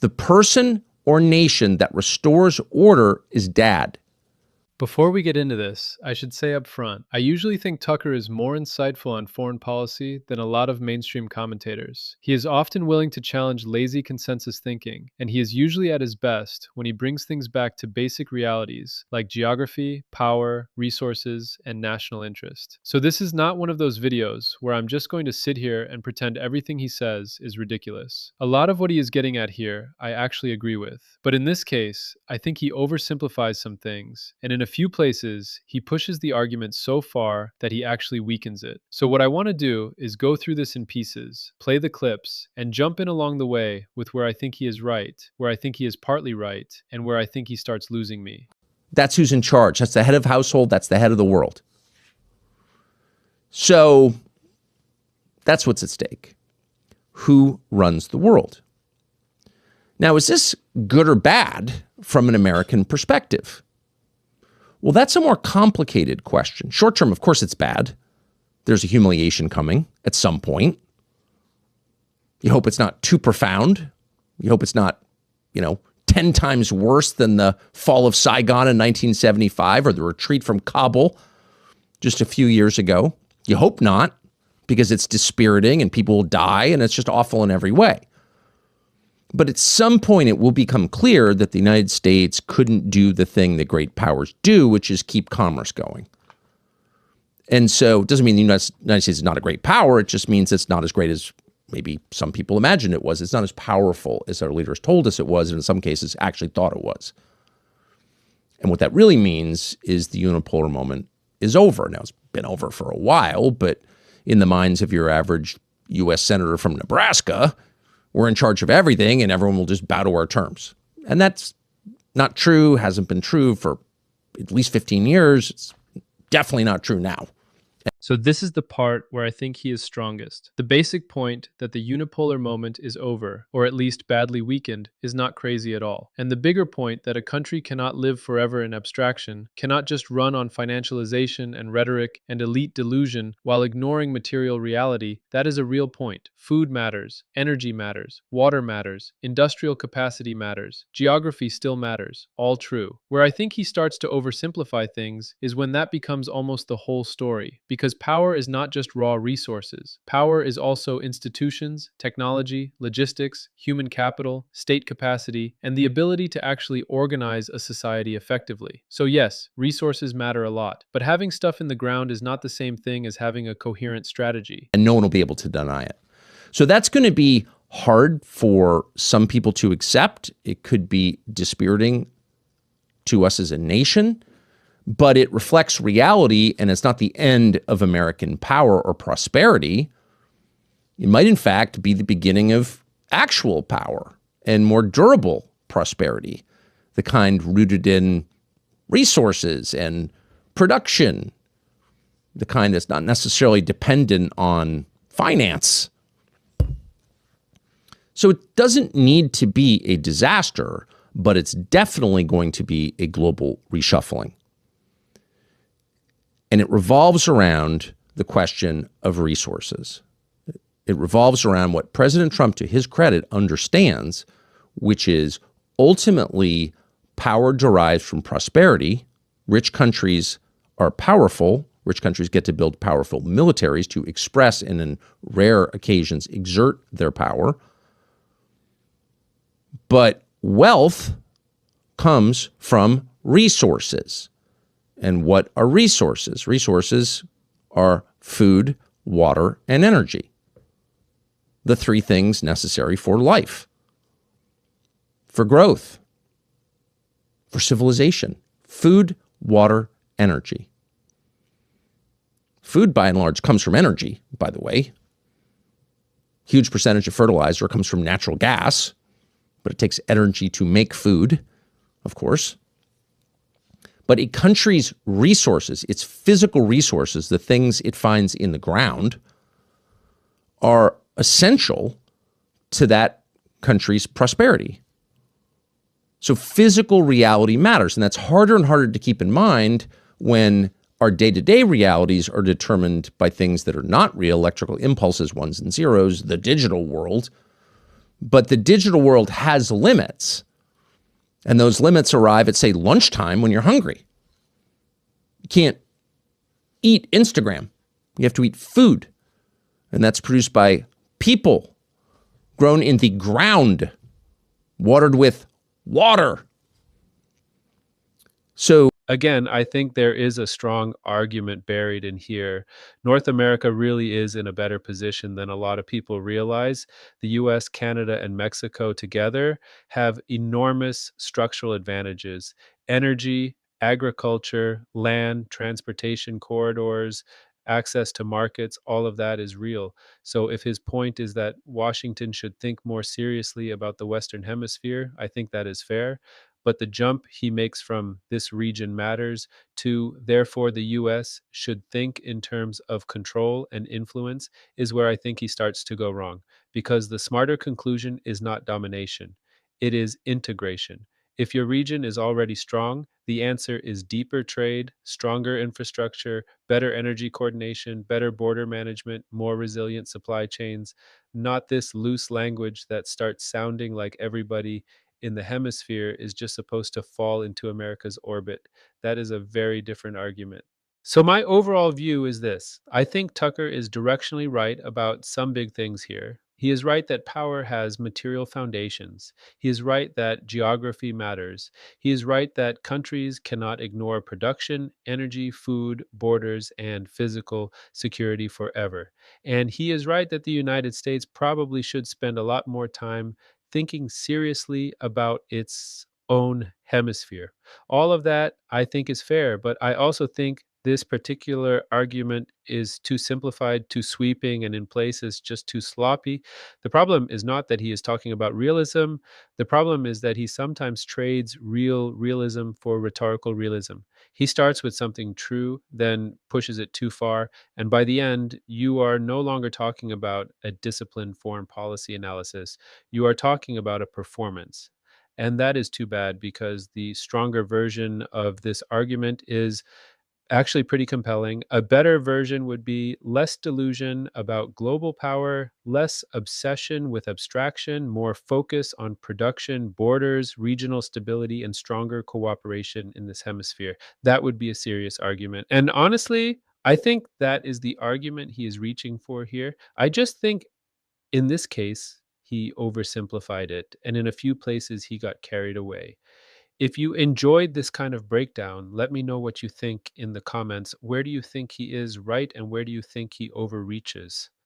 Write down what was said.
The person or nation that restores order is dad. Before we get into this, I should say up front, I usually think Tucker is more insightful on foreign policy than a lot of mainstream commentators. He is often willing to challenge lazy consensus thinking, and he is usually at his best when he brings things back to basic realities like geography, power, resources, and national interest. So this is not one of those videos where I'm just going to sit here and pretend everything he says is ridiculous. A lot of what he is getting at here, I actually agree with. But in this case, I think he oversimplifies some things, and in a few places, he pushes the argument so far that he actually weakens it. So what I want to do is go through this in pieces, play the clips, and jump in along the way with where I think he is right, where I think he is partly right, and where I think he starts losing me. That's who's in charge. That's the head of household. That's the head of the world. So that's what's at stake. Who runs the world? Now, is this good or bad from an American perspective? Well, that's a more complicated question. Short term, of course, it's bad. There's a humiliation coming at some point. You hope it's not too profound. You hope it's not, 10 times worse than the fall of Saigon in 1975 or the retreat from Kabul just a few years ago. You hope not, because it's dispiriting and people will die and it's just awful in every way. But at some point, it will become clear that the United States couldn't do the thing that great powers do, which is keep commerce going. And so it doesn't mean the United States is not a great power. It just means it's not as great as maybe some people imagined it was. It's not as powerful as our leaders told us it was, and in some cases actually thought it was. And what that really means is the unipolar moment is over. Now, it's been over for a while, but in the minds of your average U.S. senator from Nebraska, we're in charge of everything and everyone will just bow to our terms. And that's not true, hasn't been true for at least 15 years. It's definitely not true now. So this is the part where I think he is strongest. The basic point that the unipolar moment is over, or at least badly weakened, is not crazy at all. And the bigger point that a country cannot live forever in abstraction, cannot just run on financialization and rhetoric and elite delusion while ignoring material reality, that is a real point. Food matters, energy matters, water matters, industrial capacity matters, geography still matters, all true. Where I think he starts to oversimplify things is when that becomes almost the whole story. Because power is not just raw resources. Power is also institutions, technology, logistics, human capital, state capacity, and the ability to actually organize a society effectively. So yes, resources matter a lot, but having stuff in the ground is not the same thing as having a coherent strategy. And no one will be able to deny it. So that's going to be hard for some people to accept. It could be dispiriting to us as a nation, but it reflects reality, and it's not the end of American power or prosperity. It might, in fact, be the beginning of actual power and more durable prosperity, the kind rooted in resources and production, the kind that's not necessarily dependent on finance. So it doesn't need to be a disaster, but it's definitely going to be a global reshuffling. And it revolves around the question of resources. It revolves around what President Trump, to his credit, understands, which is ultimately power derives from prosperity. Rich countries are powerful. Rich countries get to build powerful militaries to express and, in rare occasions, exert their power. But wealth comes from resources. And what are resources? Resources are food, water, and energy. The three things necessary for life, for growth, for civilization. Food, water, energy. Food, by and large, comes from energy, by the way. Huge percentage of fertilizer comes from natural gas, but it takes energy to make food, of course. But a country's resources, its physical resources, the things it finds in the ground, are essential to that country's prosperity. So physical reality matters, and that's harder and harder to keep in mind when our day-to-day realities are determined by things that are not real, electrical impulses, ones and zeros, the digital world. But the digital world has limits. And those limits arrive at, say, lunchtime when you're hungry. You can't eat Instagram. You have to eat food. And that's produced by people grown in the ground, watered with water. So Again, I think there is a strong argument buried in here. North America really is in a better position than a lot of people realize. The US, Canada, and Mexico together have enormous structural advantages: energy, agriculture, land, transportation corridors, access to markets. All of that is real. So, if his point is that Washington should think more seriously about the Western Hemisphere, I think that is fair. But the jump he makes from "this region matters" to "therefore the US should think in terms of control and influence" is where I think he starts to go wrong, because the smarter conclusion is not domination, it is integration. If your region is already strong, the answer is deeper trade, stronger infrastructure, better energy coordination, better border management, more resilient supply chains, not this loose language that starts sounding like everybody in the hemisphere is just supposed to fall into America's orbit. That is a very different argument. So, my overall view is this: I think Tucker is directionally right about some big things here. He is right that power has material foundations. He is right that geography matters. He is right that countries cannot ignore production, energy, food, borders, and physical security forever. And he is right that the United States probably should spend a lot more time thinking seriously about its own hemisphere. All of that I think is fair, but I also think this particular argument is too simplified, too sweeping, and in places just too sloppy. The problem is not that he is talking about realism. The problem is that he sometimes trades real realism for rhetorical realism. He starts with something true, then pushes it too far, and by the end, you are no longer talking about a disciplined foreign policy analysis. You are talking about a performance. And that is too bad, because the stronger version of this argument is actually pretty compelling. A better version would be less delusion about global power, less obsession with abstraction, more focus on production, borders, regional stability, and stronger cooperation in this hemisphere. That would be a serious argument. And honestly, I think that is the argument he is reaching for here. I just think in this case, he oversimplified it, and in a few places, he got carried away. If you enjoyed this kind of breakdown, let me know what you think in the comments. Where do you think he is right, and where do you think he overreaches?